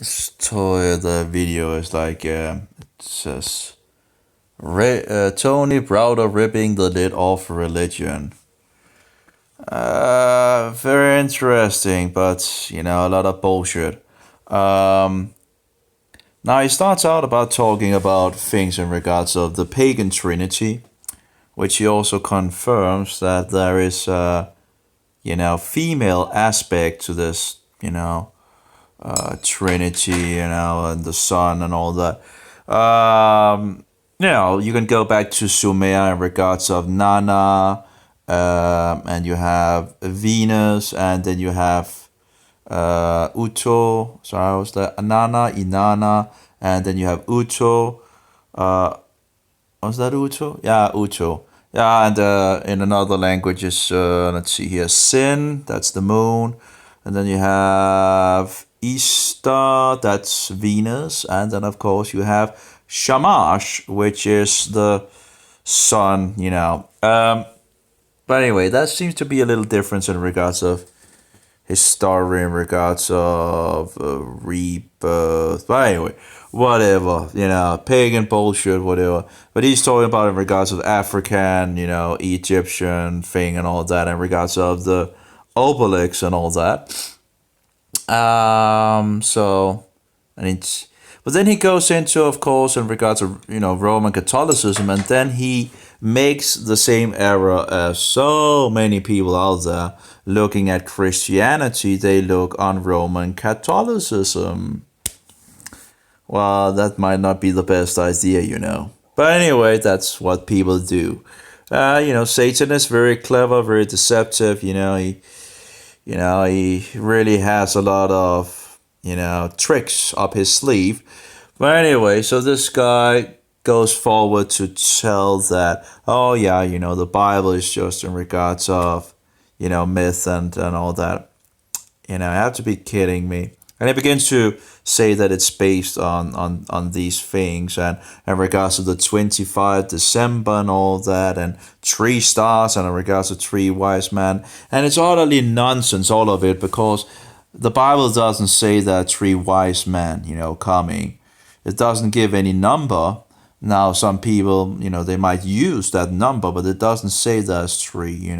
So the video is like it says Tony Browder ripping the lid off religion. Very interesting, but a lot of bullshit. Um, Now he starts out about talking about things in regards of the pagan trinity, which he also confirms that there is female aspect to this, trinity, and the sun and all that. You can go back to Sumer in regards of Nana, and you have Venus, and then you have Uto. Sorry, was that Anana, Inanna, and then you have Uto. Was that Uto? Yeah, Uto. Yeah, and in another languages, let's see here, Sin, that's the moon, and then you have Easter, that's Venus, and then of course you have Shamash, which is the sun. But anyway, that seems to be a little difference in regards of his story in regards of rebirth. But anyway, whatever, pagan bullshit, whatever. But he's talking about in regards of African, Egyptian thing and all that, in regards of the obelisk and all that. So, and it's, but then he goes into, of course, in regards of, Roman Catholicism, and then he makes the same error as so many people out there looking at Christianity. They look on Roman Catholicism. Well, that might not be the best idea. But anyway, that's what people do. Satan is very clever, very deceptive. He really has a lot of, tricks up his sleeve. But anyway, so this guy goes forward to tell that, oh yeah, the Bible is just in regards of, myth and all that. I have to be kidding me. And he begins to say that it's based on these things and in regards to the 25 December and all that and 3 stars and in regards to 3 wise men. And it's utterly nonsense, all of it, because the Bible doesn't say that 3 wise men, coming. It doesn't give any number. Now, some people, they might use that number, but it doesn't say there's 3,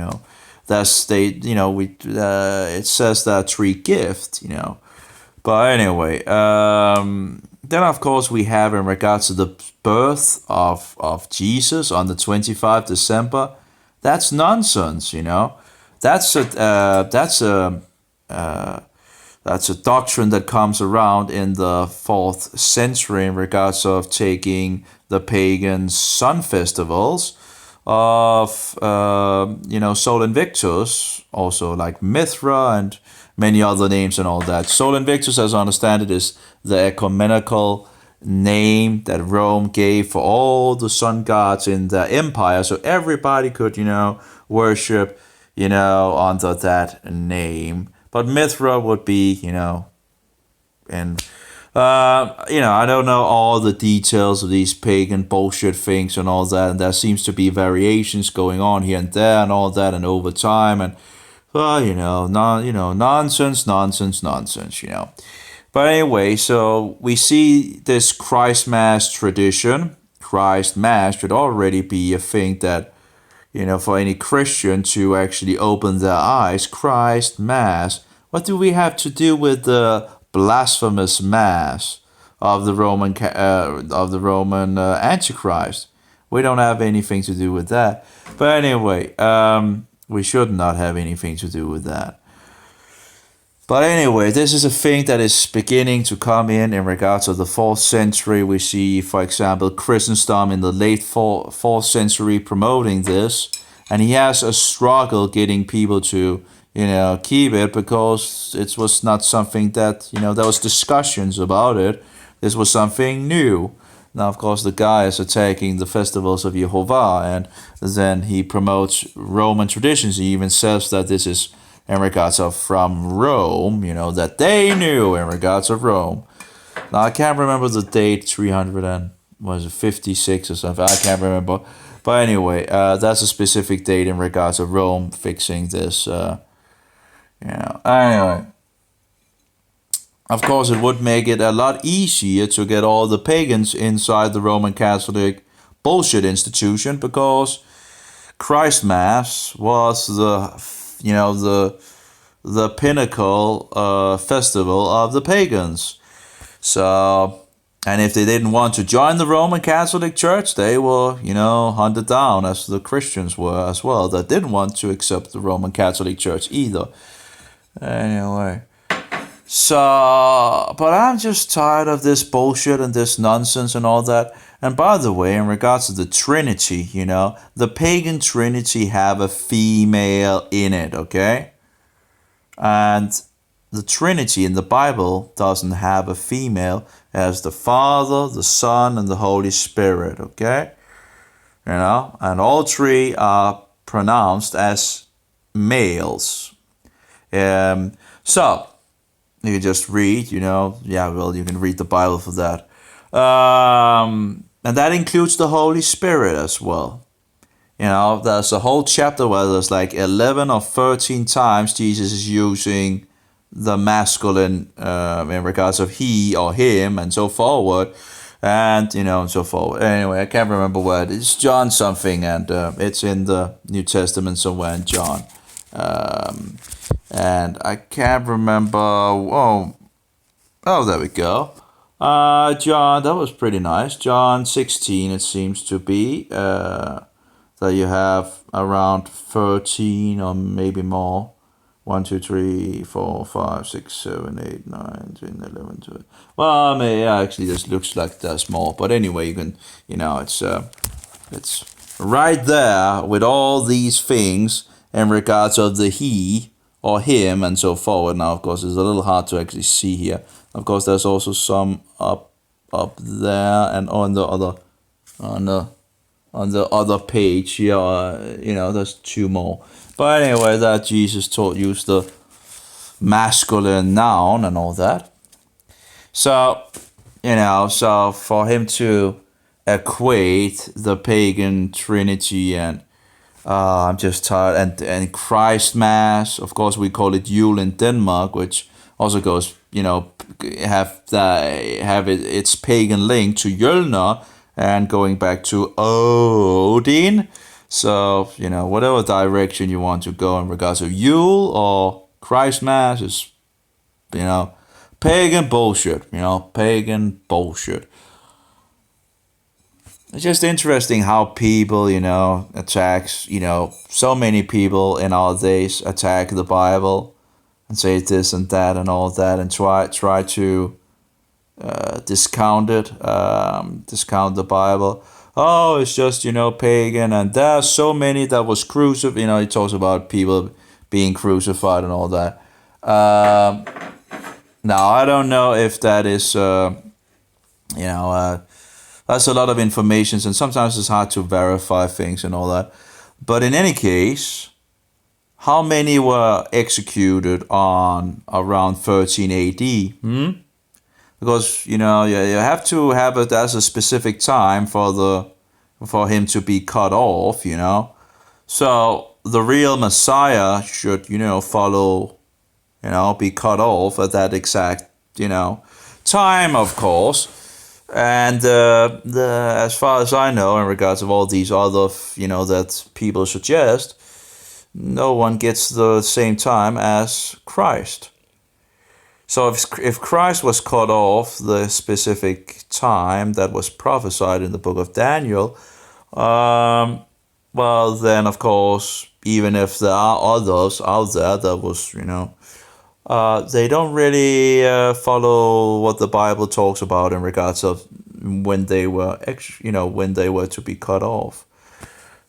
That's it says that 3 gift. But anyway, then of course we have in regards to the birth of Jesus on the 25th December. That's nonsense, That's a doctrine that comes around in the 4th century in regards of taking the pagan sun festivals of Sol Invictus, also like Mithra and many other names and all that. Sol Invictus, as I understand it, is the ecumenical name that Rome gave for all the sun gods in the empire, so everybody could worship under that name. But Mithra would be and I don't know all the details of these pagan bullshit things and all that, and there seems to be variations going on here and there and all that, and over time, and nonsense. But anyway, so we see this Christ Mass tradition. Christ Mass should already be a thing that, for any Christian to actually open their eyes. Christ Mass. What do we have to do with the blasphemous Mass of the Roman Antichrist? We don't have anything to do with that. But anyway, we should not have anything to do with that. But anyway, this is a thing that is beginning to come in regards to the 4th century. We see, for example, Chrysostom in the late 4th century promoting this. And he has a struggle getting people to, keep it, because it was not something that, there was discussions about it. This was something new. Now, of course, the guy is attacking the festivals of Jehovah, and then he promotes Roman traditions. He even says that this is in regards of from Rome, that they knew in regards of Rome. Now, I can't remember the date, 356 or something. I can't remember. But anyway, that's a specific date in regards of Rome fixing this. Anyway. of course, it would make it a lot easier to get all the pagans inside the Roman Catholic bullshit institution, because Christ Mass was the pinnacle festival of the pagans. So, and if they didn't want to join the Roman Catholic Church, they were, hunted down, as the Christians were as well, that didn't want to accept the Roman Catholic Church either. Anyway. So, but I'm just tired of this bullshit and this nonsense and all that. And by the way, in regards to the Trinity, the pagan Trinity have a female in it, okay? And the Trinity in the Bible doesn't have a female. It has the Father, the Son, and the Holy Spirit, okay? And all three are pronounced as males. So, you can just read, you can read the Bible for that. And that includes the Holy Spirit as well. There's a whole chapter where there's like 11 or 13 times Jesus is using the masculine in regards of he or him and so forward. And, and so forward. Anyway, I can't remember where it is. It's John something, and it's in the New Testament somewhere in John. And I can't remember. Oh, there we go. John, that was pretty nice. John 16, it seems to be. That you have around 13 or maybe more. 1, 2, 3, 4, 5, 6, 7, 8, 9, 10, 11, 12. Well, I mean, yeah, actually, this looks like there's more. But anyway, you can, it's right there with all these things in regards of the he or him and so forward. Now, of course, it's a little hard to actually see here. Of course, there's also some up there and on the other page here. There's two more. But anyway, that Jesus used the masculine noun and all that. So, so for him to equate the pagan Trinity and I'm just tired, and Christ Mass, of course we call it Yule in Denmark, which also goes, have its pagan link to Jölner and going back to Odin. So, whatever direction you want to go in regards to Yule or Christ Mass is, pagan bullshit, pagan bullshit. It's just interesting how people, attacks, so many people in our days attack the Bible and say this and that and all that and try to discount it, discount the Bible. Oh, it's just, pagan, and there's so many that was crucified. He talks about people being crucified and all that. Now, I don't know if that is, that's a lot of information, and sometimes it's hard to verify things and all that. But in any case, how many were executed on around 13 AD? Because, you have to have it as a specific time for him to be cut off, So the real Messiah should, follow, be cut off at that exact, time, of course. And as far as I know, in regards of all these other, that people suggest, no one gets the same time as Christ. So if Christ was cut off the specific time that was prophesied in the book of Daniel, well then of course, even if there are others out there that was, they don't really follow what the Bible talks about in regards of when they were, when they were to be cut off.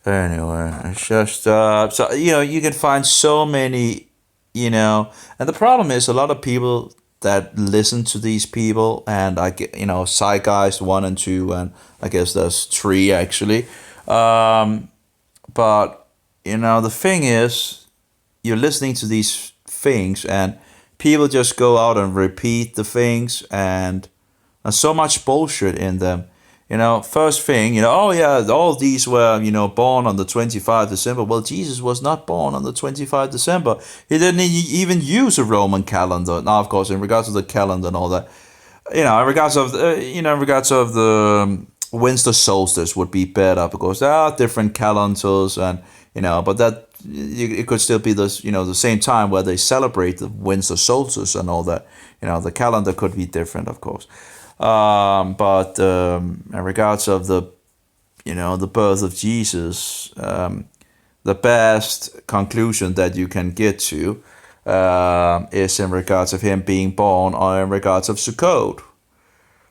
Anyway, it's just so you can find so many, and the problem is a lot of people that listen to these people, and I get Sigh guys 1 and 2, and I guess there's 3 actually. But the thing is, you're listening to these things, and people just go out and repeat the things, and there's so much bullshit in them. First thing, oh yeah, all these were, born on the 25th December. Well, Jesus was not born on the 25th December. He didn't even use a Roman calendar. Now, of course, in regards to the calendar and all that, in regards of the winter solstice would be better because there are different calendars and, but that it could still be the same time where they celebrate the winter solstice and all that. The calendar could be different, of course. But in regards of the birth of Jesus, the best conclusion that you can get to is in regards of him being born or in regards of Sukkot.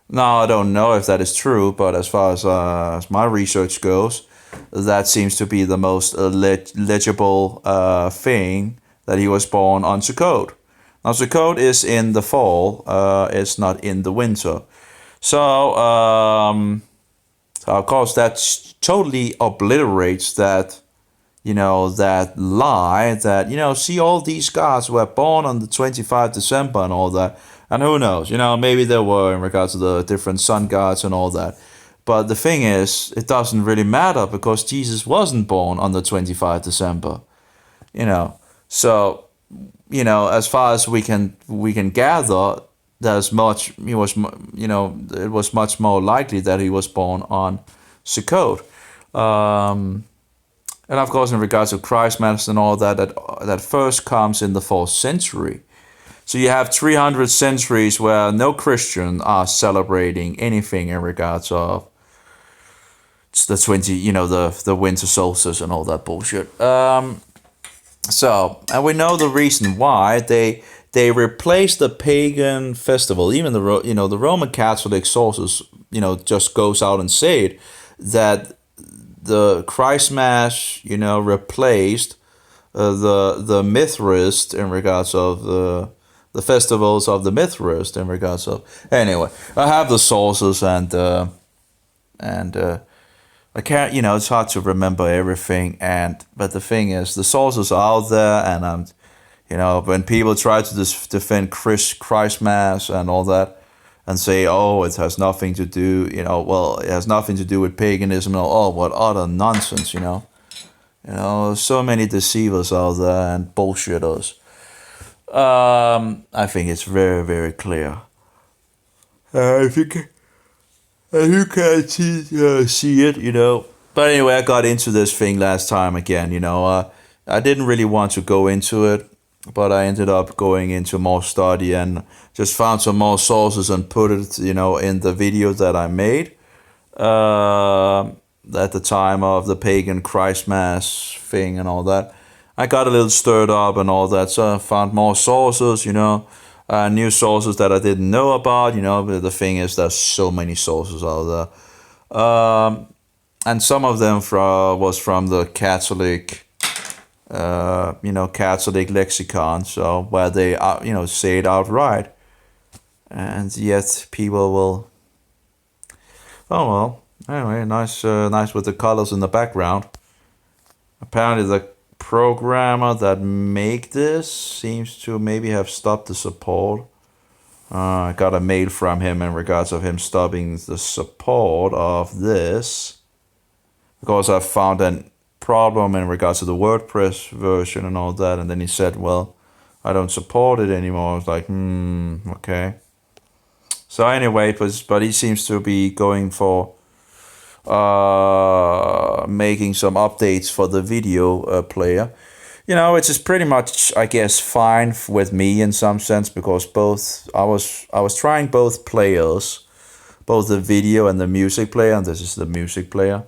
Now, I don't know if that is true, but as far as my research goes, that seems to be the most legible thing that he was born on Sukkot. Now, Sukkot is in the fall, it's not in the winter. So of course, that totally obliterates that, that lie that, see, all these gods were born on the 25th December and all that. And who knows, maybe there were in regards to the different sun gods and all that. But the thing is, it doesn't really matter because Jesus wasn't born on the 25th December, So, as far as we can gather, there's much, it was much more likely that he was born on Sukkot. And of course, in regards to Christmas and all that, that first comes in the 4th century. So you have 300 centuries where no Christian are celebrating anything in regards of the the winter solstice and all that bullshit. So, and we know the reason why they replaced the pagan festival. Even the Roman Catholic sources, just goes out and say it, that the Christmas, replaced the Mithrist in regards of the festivals of the Mithrist in regards of. Anyway, I have the sources and I can't, it's hard to remember everything. But the thing is, the sources are out there, and when people try to defend Christmas and all that, and say, oh, it has nothing to do, well, it has nothing to do with paganism, or oh, what utter nonsense, so many deceivers out there and bullshitters. I think it's very, very clear. If you can't see it, But anyway, I got into this thing last time again, I didn't really want to go into it, but I ended up going into more study and just found some more sources and put it, in the video that I made at the time of the pagan Christmas thing and all that. I got a little stirred up and all that, so I found more sources, new sources that I didn't know about, but the thing is, there's so many sources out there. And some of them was from the Catholic, Catholic lexicon, so where they, say it outright. And yet people will, oh well, anyway, nice with the colors in the background. Apparently the programmer that make this seems to maybe have stopped the support. I got a mail from him in regards of him stopping the support of this because I found a problem in regards to the WordPress version and all that, and then he said, well, I don't support it anymore. I was like, okay. So anyway, but he seems to be going for making some updates for the video player, which is pretty much, I guess, fine with me in some sense, because I was trying both players, both the video and the music player, and this is the music player,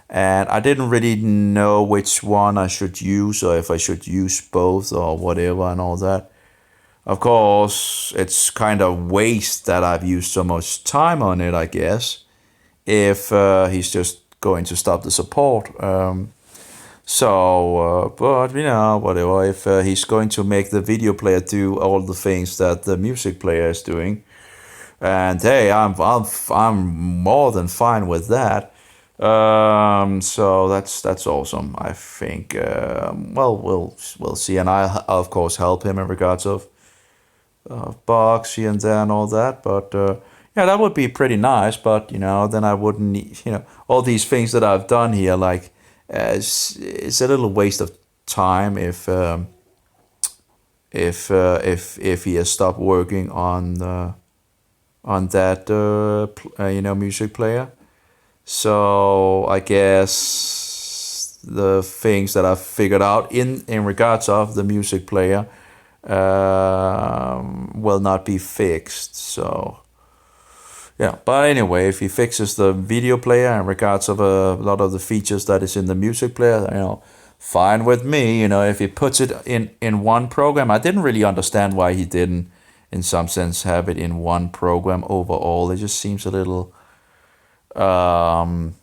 and I didn't really know which one I should use, or if I should use both or whatever and all that. Of course, it's kind of waste that I've used so much time on it, I guess, if he's just going to stop the support. But, whatever, if he's going to make the video player do all the things that the music player is doing, and hey, I'm more than fine with that. So that's awesome, I think. Well, we'll see, and I'll of course help him in regards of bugs here and there and all that, but Yeah, that would be pretty nice, but then I wouldn't need, all these things that I've done here, like, it's a little waste of time if he has stopped working on that music player. So I guess the things that I've figured out in regards of the music player will not be fixed. So yeah, but anyway, if he fixes the video player in regards of a lot of the features that is in the music player, fine with me. If he puts it in one program, I didn't really understand why he didn't, in some sense, have it in one program overall. It just seems a little, um,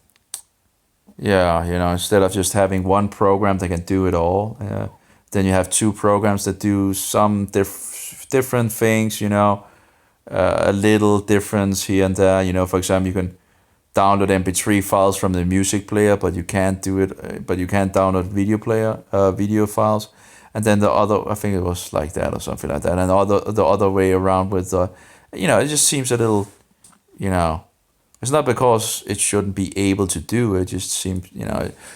yeah, instead of just having one program that can do it all, then you have two programs that do some different things. A little difference here and there. For example, you can download MP3 files from the music player, but you can't do it. But you can't download video files. And then the other, I think it was like that or something like that. And the other way around with the, it just seems a little, you know, it's not because it shouldn't be able to do it. Just seems,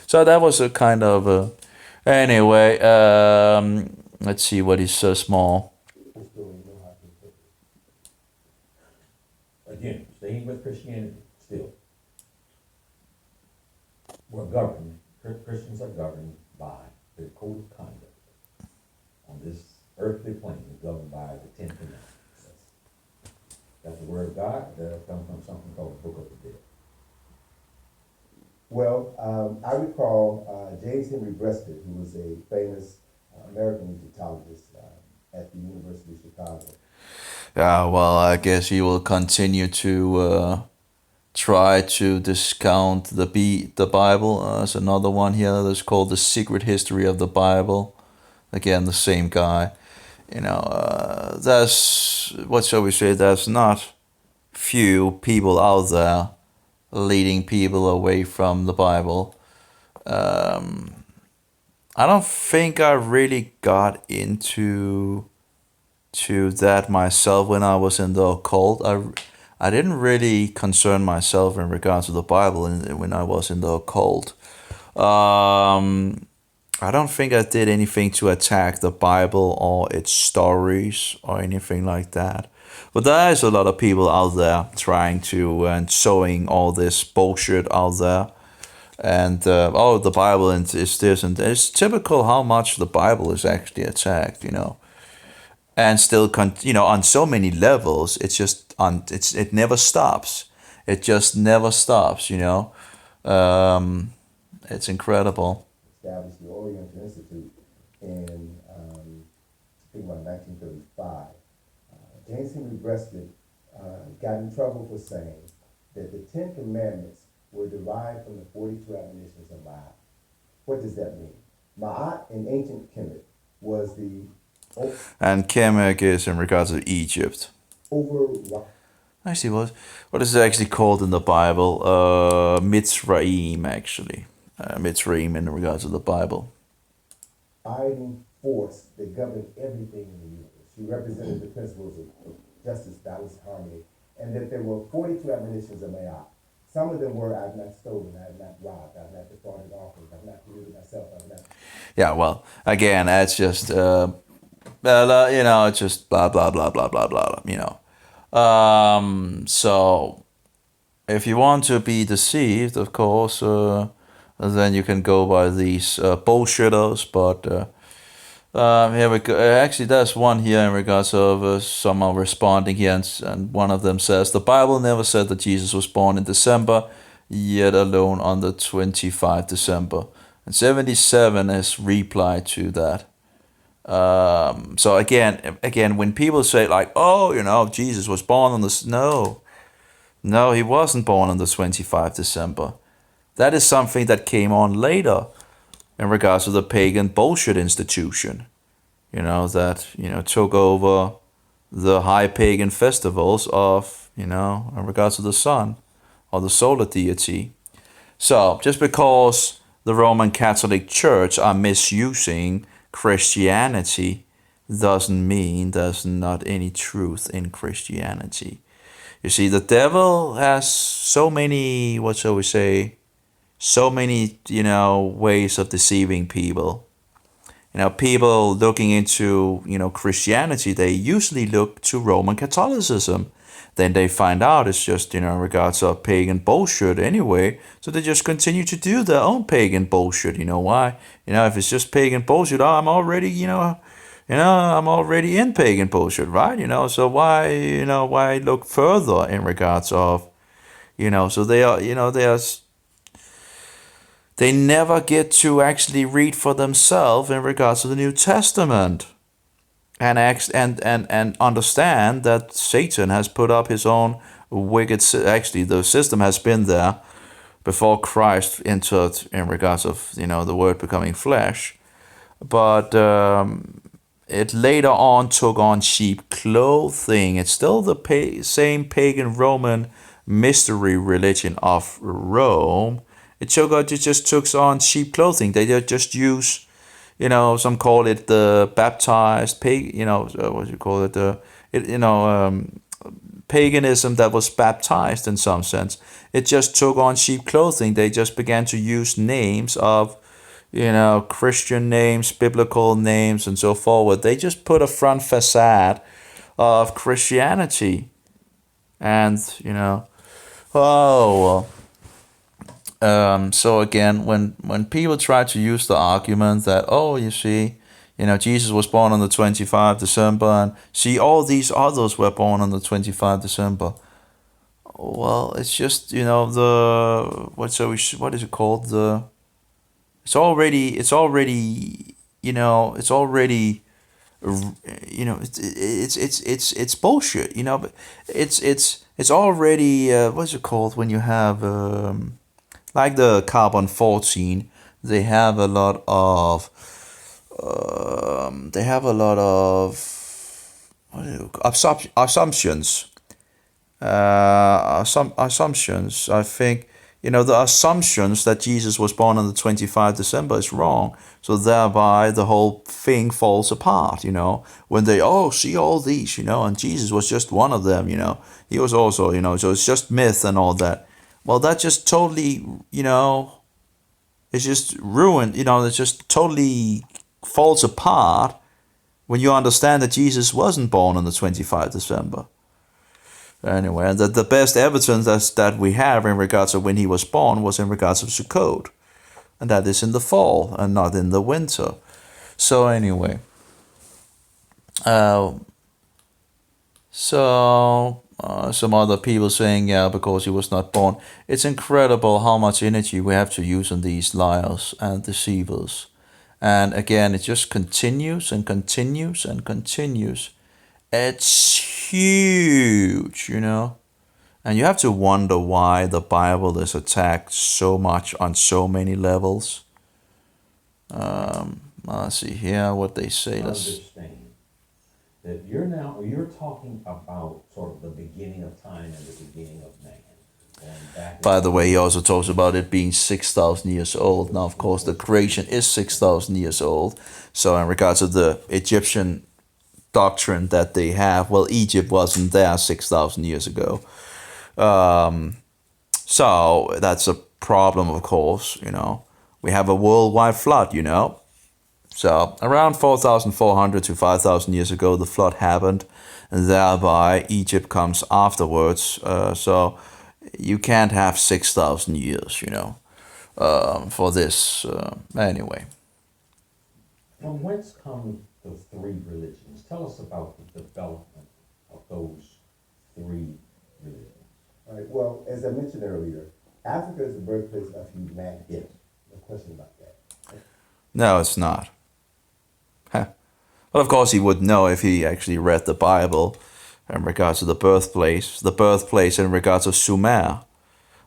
So that was a kind of anyway. Let's see what is so small. Again, staying with Christianity, still. We're governed, Christians are governed by the code of conduct on this earthly plane, is governed by the Ten Commandments. That's the word of God. That comes from something called the Book of the Dead. Well, I recall James Henry Breasted, who was a famous American Egyptologist at the University of Chicago. Yeah, well, I guess he will continue to try to discount the Bible. There's another one here that's called The Secret History of the Bible. Again, the same guy. There's, what shall we say, there's not few people out there leading people away from the Bible. I don't think I really got into that myself when I was in the occult. I didn't really concern myself in regards to the Bible when I was in the occult. I don't think I did anything to attack the Bible or its stories or anything like that. But there is a lot of people out there trying to and sowing all this bullshit out there. And the Bible is this, and it's typical how much the Bible is actually attacked, and still, on so many levels. It's just it never stops. It just never stops, It's incredible. Established the Oriental Institute in, I think about 1935. James Henry Breasted got in trouble for saying that the Ten Commandments were derived from the 42 admonitions of Ma'at. What does that mean? Ma'at in ancient Kemet was the... And Kemet is in regards to Egypt. Over... Actually, what is it actually called in the Bible? Mitzrayim, actually. Mitzrayim in regards to the Bible. Abiding force that governed everything in the universe. She represented the principles of justice, balance, harmony, and that there were 42 admonitions of Ma'at. Some of them were, I have not stolen, I have not robbed, I have not defrauded offerings, I have not polluted myself, I have not... Yeah, well, again, that's just, it's just blah, blah, blah, blah, blah, blah, So, if you want to be deceived, of course, then you can go by these bullshitters, but... here we go. Actually, there's one here in regards of someone responding here, and one of them says, the Bible never said that Jesus was born in December, yet alone on the 25th December. And 77 is reply to that. So again, when people say like, oh, Jesus was born on this, no, he wasn't born on the 25th December. That is something that came on later. In regards to the pagan bullshit institution, that, took over the high pagan festivals of, in regards to the sun or the solar deity. So, just because the Roman Catholic Church are misusing Christianity doesn't mean there's not any truth in Christianity. You see, the devil has so many, what shall we say, so many, ways of deceiving people. People looking into, Christianity, they usually look to Roman Catholicism. Then they find out it's just, in regards of pagan bullshit anyway. So they just continue to do their own pagan bullshit. You know why? If it's just pagan bullshit, I'm already, I'm already in pagan bullshit, right? So why look further in regards of, so they are, they never get to actually read for themselves in regards to the New Testament and understand that Satan has put up his own wicked. Actually, the system has been there before Christ entered in regards of the Word becoming flesh, but it later on took on sheep clothing. It's still the same pagan Roman mystery religion of Rome. It just took on sheep clothing. They just use, some call it the baptized what do you call it? Paganism that was baptized in some sense. It just took on sheep clothing. They just began to use names of, Christian names, biblical names, and so forward. They just put a front facade of Christianity, and oh well. So again, when people try to use the argument that, oh, you see, Jesus was born on the 25th December, and see, all these others were born on the 25th December. Well, it's just, what is it called? It's already, it's already, it's bullshit, but it's already, what's it called when you have, like the carbon 14, they have a lot of, assumptions. Assumptions. I think, the assumptions that Jesus was born on the 25th December is wrong. So thereby the whole thing falls apart, when they, see all these, and Jesus was just one of them, he was also, so it's just myth and all that. Well, that just totally, it's just ruined, it just totally falls apart when you understand that Jesus wasn't born on the 25th December. Anyway, and that the best evidence that we have in regards to when he was born was in regards of Sukkot. And that is in the fall and not in the winter. So anyway. Some other people saying, yeah, because he was not born. It's incredible how much energy we have to use on these liars and deceivers. And again, it just continues and continues and continues. It's huge, And you have to wonder why the Bible is attacked so much on so many levels. Let's see here what they say. Understand that you're talking about sort of the beginning of time and the beginning of man. By the way, he also talks about it being 6,000 years old. Now, of course, the creation is 6,000 years old. So in regards to the Egyptian doctrine that they have, well, Egypt wasn't there 6,000 years ago. So that's a problem, of course, We have a worldwide flood, So around 4,400 to 5,000 years ago, the flood happened, and thereby Egypt comes afterwards. So you can't have 6,000 years, for this. Anyway. From whence come the three religions? Tell us about the development of those three religions. All right, well, as I mentioned earlier, Africa is the birthplace of humanity. No question about that. No, it's not. Well, of course, he would know if he actually read the Bible in regards to the birthplace in regards of Sumer.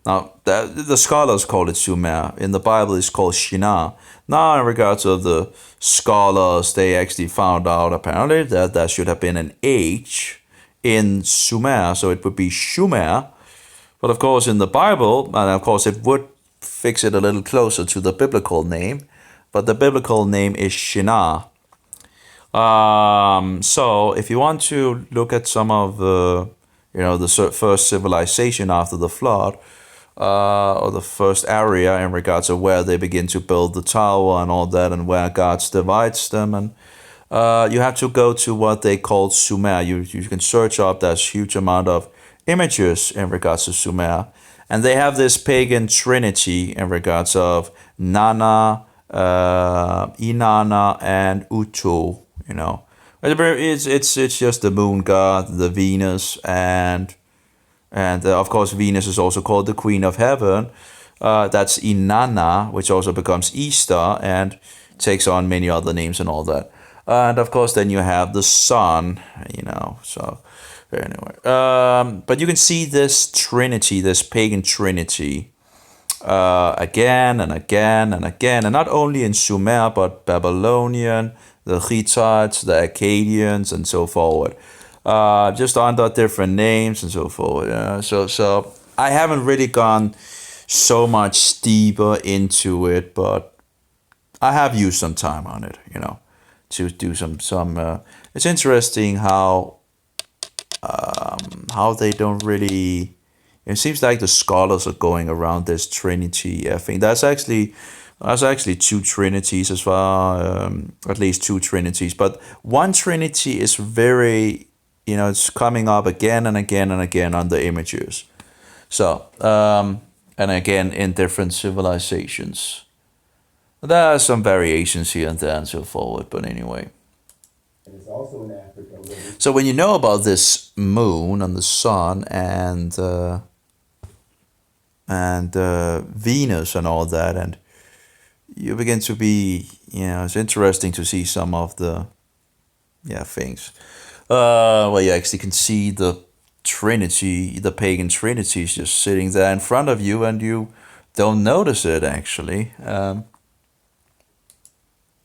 Now, the scholars call it Sumer. In the Bible, it's called Shinar. Now, in regards of the scholars, they actually found out apparently that there should have been an H in Sumer, so it would be Shumer. But of course, in the Bible, and of course, it would fix it a little closer to the biblical name, but the biblical name is Shinar. So if you want to look at some of the, the first civilization after the flood, or the first area in regards to where they begin to build the tower and all that, and where God divides them. And you have to go to what they call Sumer. You can search up. There's huge amount of images in regards to Sumer, and they have this pagan trinity in regards of Nana, Inanna, and Utu. It's just the moon god, the Venus, and of course Venus is also called the Queen of Heaven. That's Inanna, which also becomes Easter and takes on many other names and all that. And of course, then you have the sun. So anyway, but you can see this trinity, this pagan trinity, again and again and again, and not only in Sumer but Babylonian, the Hittites, the Akkadians, and so forward. Just under different names and so forward. So I haven't really gone so much deeper into it, but I have used some time on it, to do some. It's interesting how they don't really. It seems like the scholars are going around this Trinity thing. That's actually two Trinities as far, at least two Trinities. But one Trinity is very, it's coming up again and again and again on the images. So, and again in different civilizations. There are some variations here and there and so forward, but anyway. And it's also in Africa. So when you know about this moon and the sun and Venus and all that, and you begin to be, it's interesting to see some of the, things. Well, you actually can see the Trinity, the pagan Trinity is just sitting there in front of you, and you don't notice it actually.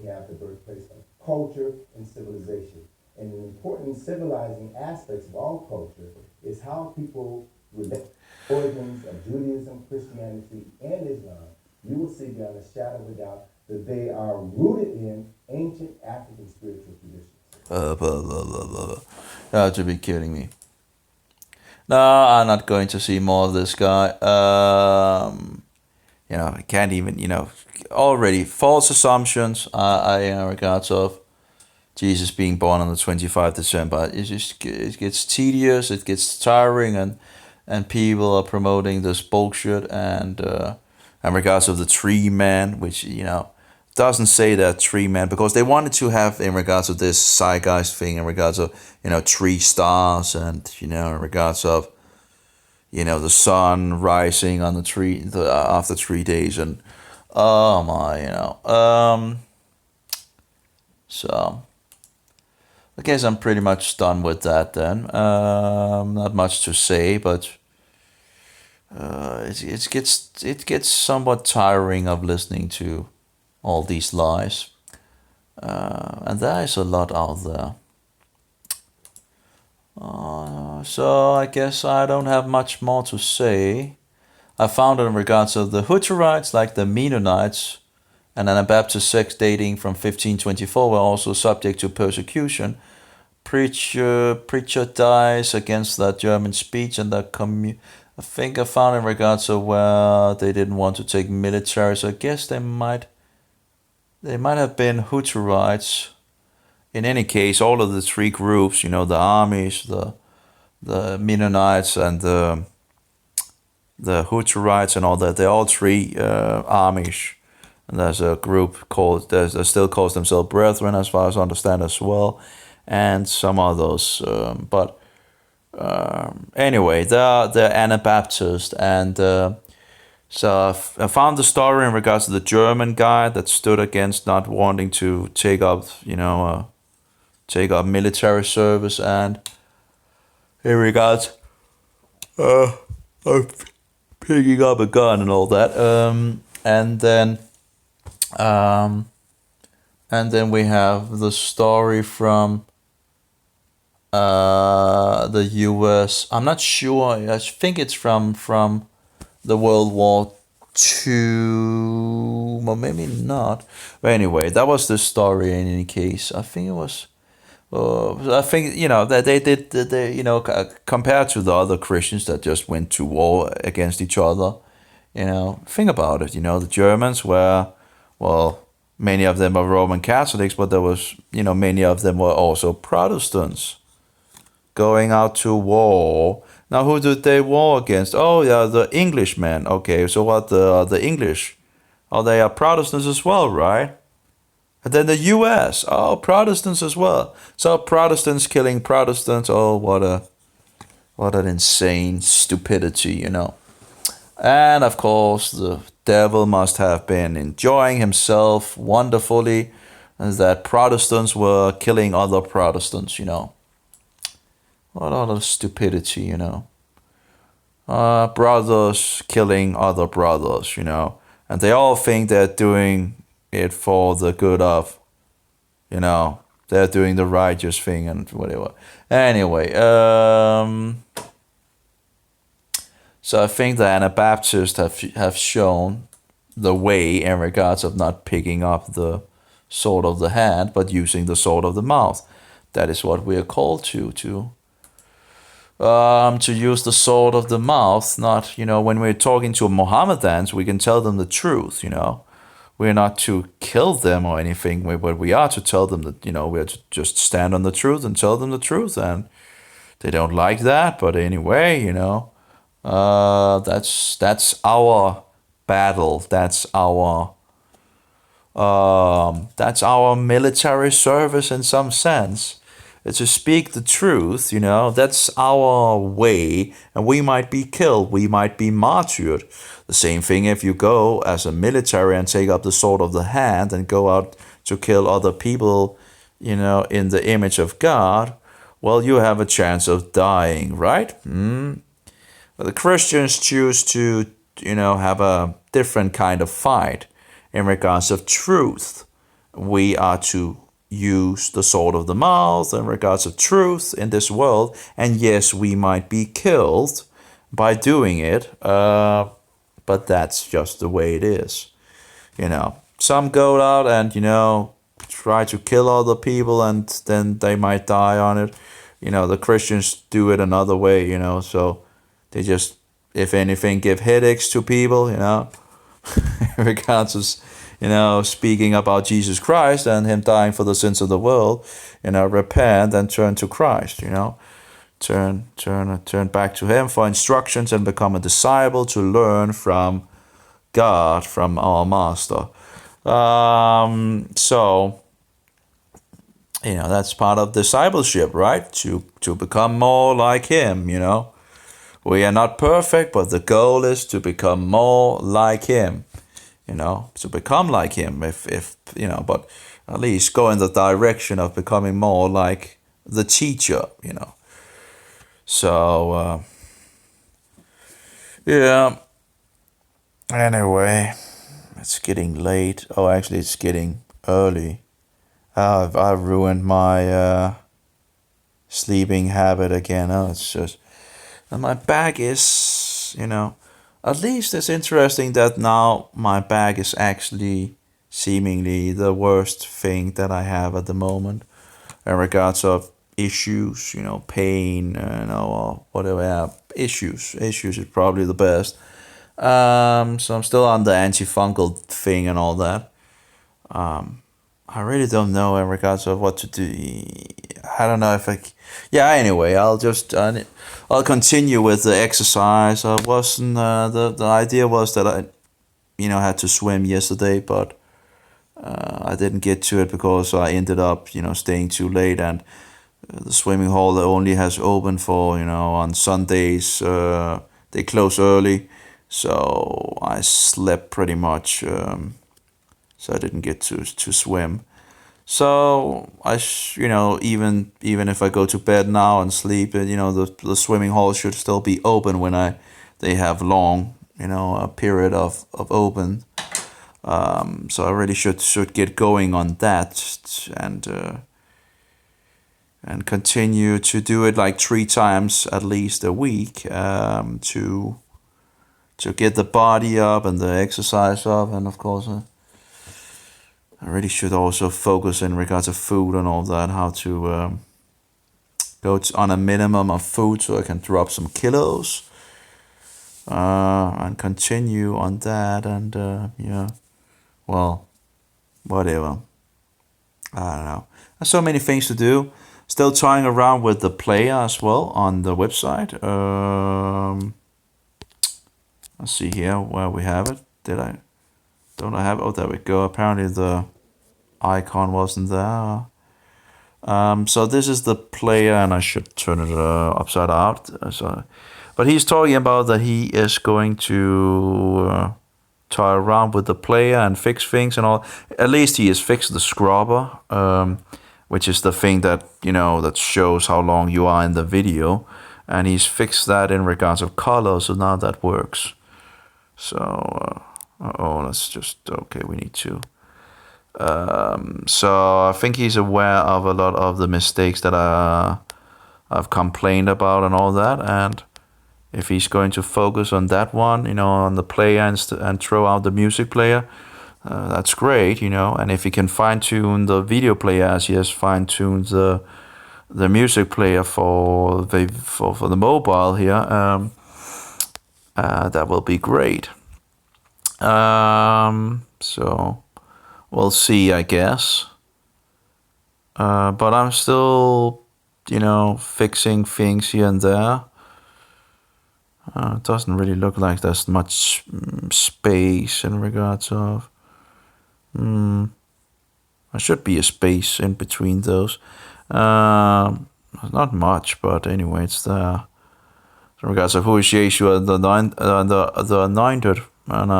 We have the birthplace of culture and civilization. And an important civilizing aspects of all culture is how people relate origins of Judaism, Christianity, and Islam. You will see beyond a shadow of a doubt that they are rooted in ancient African spiritual traditions. Blah, blah, blah, blah. You have to be kidding me. No, I'm not going to see more of this guy. I can't even, already false assumptions. In regards of Jesus being born on the 25th December. It gets tedious, it gets tiring, and people are promoting this bullshit. And in regards of the tree man, which doesn't say that tree man, because they wanted to have in regards of this zeitgeist thing, in regards of tree stars, and in regards of the sun rising on the tree after 3 days, and oh my, so I guess I'm pretty much done with that then. Not much to say, but it gets somewhat tiring of listening to all these lies, and there is a lot out there. So I guess I don't have much more to say. I found in regards of the Hutterites, like the Mennonites, and Anabaptist sects dating from 1524 were also subject to persecution. Preacher dies against that German speech, and that I think I found in regards of where they didn't want to take military, so I guess they might have been Hutterites. In any case, all of the three groups, the Amish, the Mennonites, and the Hutterites and all that, they're all three Amish. And there's a group called, that still calls themselves Brethren, as far as I understand as well, and some others. But anyway, they're Anabaptist, and so I found the story in regards to the German guy that stood against not wanting to take up, military service, and in regards of picking up a gun and all that, and then we have the story from the U.S. I'm not sure. I think it's from the World War II, or maybe not. But anyway, that was the story in any case. I think it was I think that they did they compared to the other Christians that just went to war against each other. Think about it. The Germans were, well, many of them are Roman Catholics, but there was many of them were also Protestants going out to war. Now, who did they war against? Oh, yeah, the Englishmen. Okay, so what the English? Oh, they are Protestants as well, right? And then the U.S. Oh, Protestants as well. So Protestants killing Protestants. Oh, what an insane stupidity. And of course, the devil must have been enjoying himself wonderfully, as that Protestants were killing other Protestants. What other stupidity. Brothers killing other brothers. And they all think they're doing it for the good of, they're doing the righteous thing and whatever. Anyway, so I think the Anabaptists have shown the way in regards of not picking up the sword of the hand, but using the sword of the mouth. That is what we are called to use the sword of the mouth. Not, when we're talking to Mohammedans, we can tell them the truth. We're not to kill them or anything, but we are to tell them that, we are to just stand on the truth and tell them the truth. And they don't like that, but anyway, that's our battle. That's our military service in some sense. To speak the truth, that's our way, and we might be killed, we might be martyred. The same thing if you go as a military and take up the sword of the hand and go out to kill other people, in the image of God. Well, you have a chance of dying, right? But the Christians choose to, have a different kind of fight in regards of truth. We are to use the sword of the mouth in regards of truth in this world, and yes, we might be killed by doing it, but that's just the way it is. Some go out and try to kill other people, and then they might die on it. The Christians do it another way. So they just, if anything, give headaches to people. In regards of speaking about Jesus Christ and him dying for the sins of the world, repent and turn to Christ, turn back to him for instructions and become a disciple to learn from God, from our master. So, that's part of discipleship, right? To become more like him, We are not perfect, but the goal is to become more like him. To become like him, if but at least go in the direction of becoming more like the teacher, So, yeah. Anyway, it's getting late. Oh, actually, it's getting early. I've ruined my sleeping habit again. Oh, it's just, and my back is, at least it's interesting that now my back is actually seemingly the worst thing that I have at the moment in regards of issues, pain, or whatever. Yeah, issues is probably the best. So I'm still on the antifungal thing and all that. I really don't know in regards of what to do. I don't know if yeah, anyway, I'll continue with the exercise. I wasn't, the idea was that I, had to swim yesterday, but I didn't get to it because I ended up, staying too late, and the swimming hall only has open for, on Sundays, they close early, so I slept pretty much, so I didn't get to swim. So even if I go to bed now and sleep, the swimming hall should still be open when they have long, a period of open. So I really should get going on that and continue to do it like 3 times at least a week, to get the body up and the exercise up, and of course I really should also focus in regards to food and all that, how to on a minimum of food so I can drop some kilos, and continue on that. And yeah, well, whatever. I don't know. There's so many things to do. Still toying around with the player as well on the website. Let's see here where we have it. Don't I have? Oh, there we go. Apparently the icon wasn't there. So this is the player, and I should turn it upside out. But he's talking about that he is going to toy around with the player and fix things and all. At least he has fixed the scrubber, which is the thing that that shows how long you are in the video, and he's fixed that in regards of color. So now that works. So let's just okay. We need to. So I think he's aware of a lot of the mistakes that I've complained about and all that, and if he's going to focus on that one, on the player and throw out the music player, that's great, and if he can fine-tune the video player as he has fine-tuned the music player for the mobile here, that will be great. So we'll see, I guess. But I'm still, fixing things here and there. It doesn't really look like there's much space in regards of. There should be a space in between those. Not much, but anyway, it's there. In regards of who is Yeshua, the anointed, and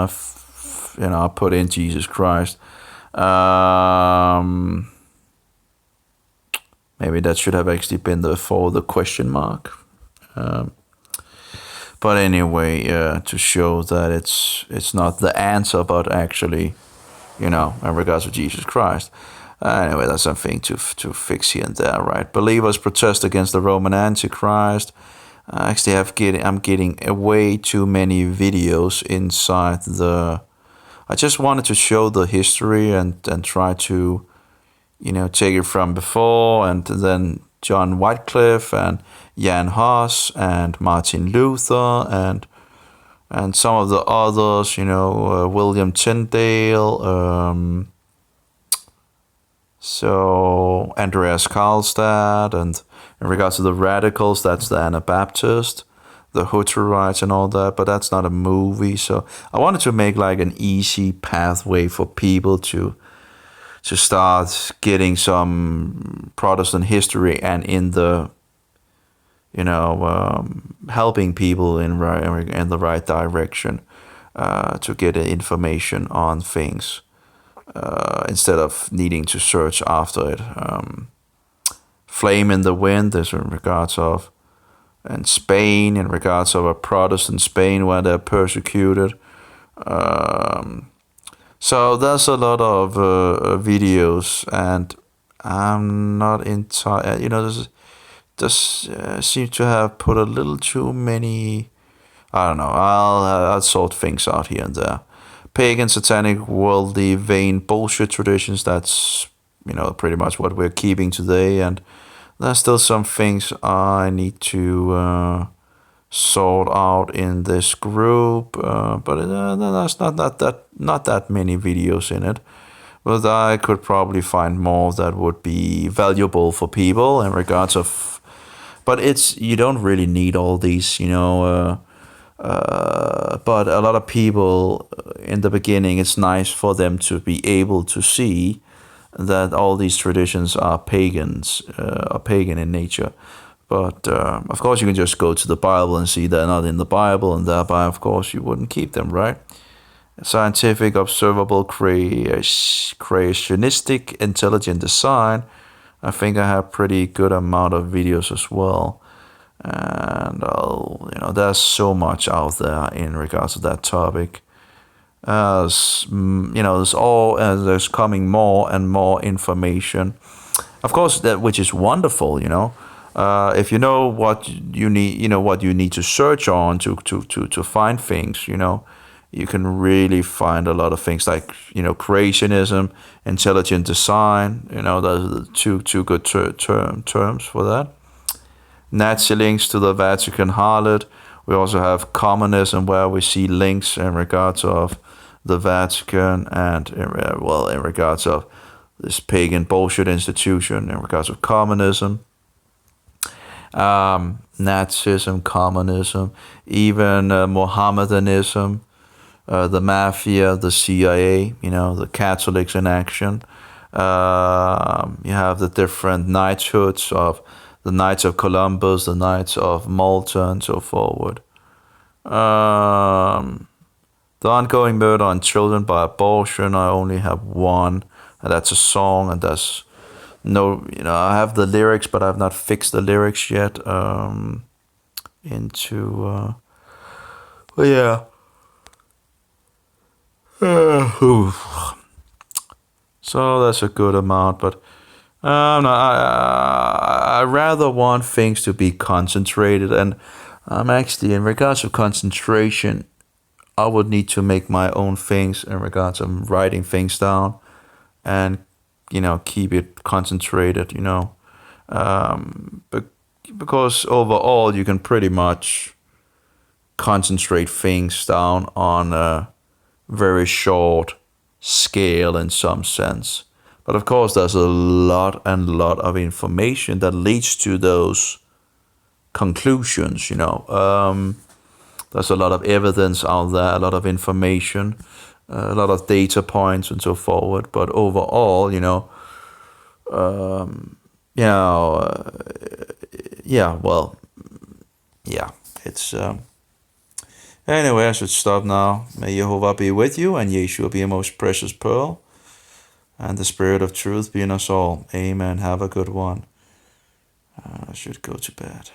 I put in Jesus Christ. Maybe that should have actually been before the question mark. But anyway, to show that it's not the answer, but actually, in regards to Jesus Christ. Anyway, that's something to fix here and there, right? Believers protest against the Roman Antichrist. Actually, I'm getting way too many videos inside the. I just wanted to show the history and try to, take it from before and then John Wycliffe and Jan Hus and Martin Luther and some of the others, William Tyndale, so Andreas Karlstadt, and in regards to the radicals, that's the Anabaptist, the Hutterites and all that, but that's not a movie. So I wanted to make like an easy pathway for people to start getting some Protestant history and in the helping people in the right direction, to get information on things, instead of needing to search after it. Flame in the Wind is in regards of, and Spain, in regards of a Protestant Spain where they're persecuted. So there's a lot of videos, and I'm not entirely, this seems to have put a little too many. I don't know. I'll sort things out here and there. Pagan, satanic, worldly, vain bullshit traditions. That's pretty much what we're keeping today, and there's still some things I need to sort out in this group. But there's not that many videos in it. But I could probably find more that would be valuable for people in regards of. But you don't really need all these, but a lot of people in the beginning, it's nice for them to be able to see that all these traditions are pagan in nature. But of course, you can just go to the Bible and see they're not in the Bible, and thereby, of course, you wouldn't keep them, right? Scientific, observable, creationistic, intelligent design. I think I have pretty good amount of videos as well, and there's so much out there in regards to that topic. There's coming more and more information, of course, which is wonderful. If you know what you need, what you need to search on to find things, you can really find a lot of things like, creationism, intelligent design. Those are the two good terms for that. Nazi links to the Vatican harlot. We also have communism, where we see links in regards of the Vatican and in regards of this pagan bullshit institution, in regards of communism, Nazism, communism, even Mohammedanism, the mafia, the CIA, the Catholics in action. You have the different knighthoods of the Knights of Columbus, the Knights of Malta, and so forward. The ongoing murder on children by abortion, I only have one, and that's a song, and that's no, I have the lyrics, but I've not fixed the lyrics yet. But yeah. So that's a good amount, but no, I rather want things to be concentrated, and actually, in regards to concentration, I would need to make my own things in regards of writing things down, and keep it concentrated. But because overall you can pretty much concentrate things down on a very short scale in some sense. But of course, there's a lot of information that leads to those conclusions. There's a lot of evidence out there, a lot of information, a lot of data points, and so forward. But overall, it's. Anyway, I should stop now. May Jehovah be with you, and Yeshua be a most precious pearl, and the Spirit of truth be in us all. Amen. Have a good one. I should go to bed.